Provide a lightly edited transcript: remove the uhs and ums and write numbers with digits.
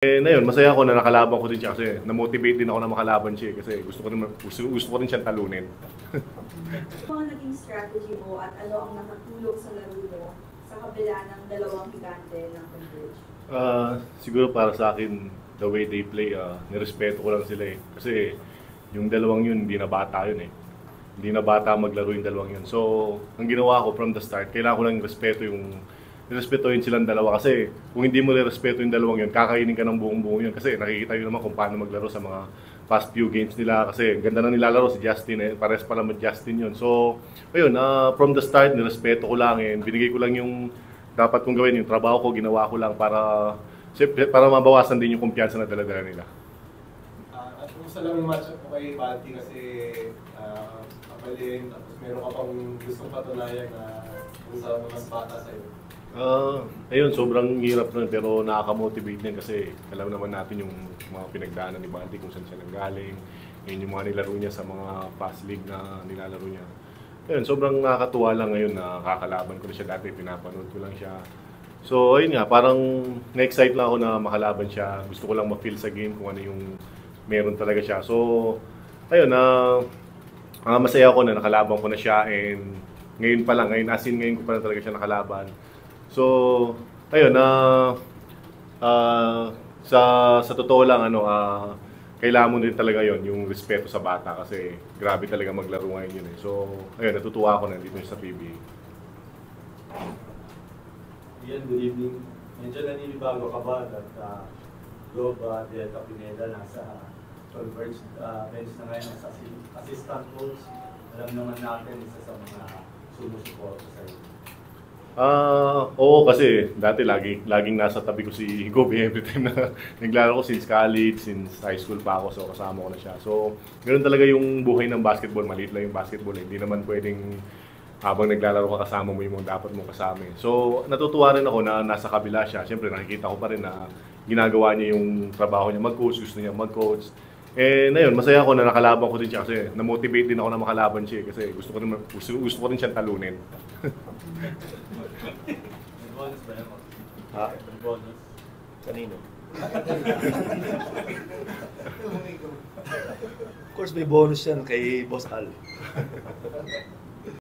Ngayon, masaya ako na nakalaban ko din siya kasi na-motivate din ako na makalaban siya kasi gusto ko rin siyang talunin. Ano ang naging strategy mo at ano ang nakatulong sa laro mo sa kabila ng dalawang higante ng Converge? Siguro para sa akin, the way they play, nirespeto ko lang sila eh. Kasi yung dalawang yun, hindi na bata yun eh. Hindi na bata maglaro yung dalawang yun. So, ang ginawa ko from the start, kailangan ko lang respetuhin silang dalawa kasi kung hindi mo respeto yung dalawang yun, kakainin ka ng buong-buo yun kasi nakikita yun naman kung paano maglaro sa mga past few games nila kasi ganda na nilalaro si Justin eh, pares pa naman Justin yun. So, ayun, from the start, nirespeto ko lang eh, binigay ko lang yung dapat kong gawin, yung trabaho ko, ginawa ko lang para mabawasan din yung kumpiyansa na dala-dala nila. At kumusta lang yung matchup mo kay Balti kasi kapalin, tapos meron ka pang gustong patunayan na kung saan mas bata sa'yo. Ayun, sobrang hirap nun pero nakaka-motivate din kasi alam naman natin yung mga pinagdaanan ni Balti kung saan siya nanggaling, yun yung mga nilaro niya sa mga past league na nilalaro niya. Ayun, sobrang nakakatuwa lang ngayon na kakalaban ko na siya dati, pinapanood ko lang siya. So ayun nga, parang na-excite lang ako na makalaban siya, gusto ko lang ma-feel sa game kung ano yung meron talaga siya. So ayun, masaya ako na nakalaban ko na siya and ngayon pa lang, ngayon ko pa lang talaga siya nakalaban. So, ayun, sa totoo lang, kailangan mo din talaga yon yung respeto sa bata kasi grabe talaga maglaro ngayon yun eh. So, ayun, natutuwa ako na dito sa PBA. Ian, good evening. Medyo naninibago ka ba at Job Delta Pineda nasa Converge bench na ngayon as assistant coach? Alam naman natin isa sa mga sumusuporta sa'yo. Oo, kasi dati laging nasa tabi ko si Gobi every time na naglaro ko since college, since high school pa ako, so kasama ko na siya. So, ganoon talaga yung buhay ng basketball, maliit lang yung basketball, hindi naman pwedeng habang naglalaro ka kasama mo yung dapat mong kasama. So, natutuwa rin ako na nasa kabila siya. Siyempre, nakikita ko pa rin na ginagawa niya yung trabaho niya mag-coach, gusto niya mag-coach. Ngayon, masaya ako na nakalaban ko din siya kasi na-motivate din ako na makalaban siya kasi gusto ko rin siyang talunin. May bonus ba naman? Ha? May bonus? Kanino? Of course, may bonus yan kay Boss Al.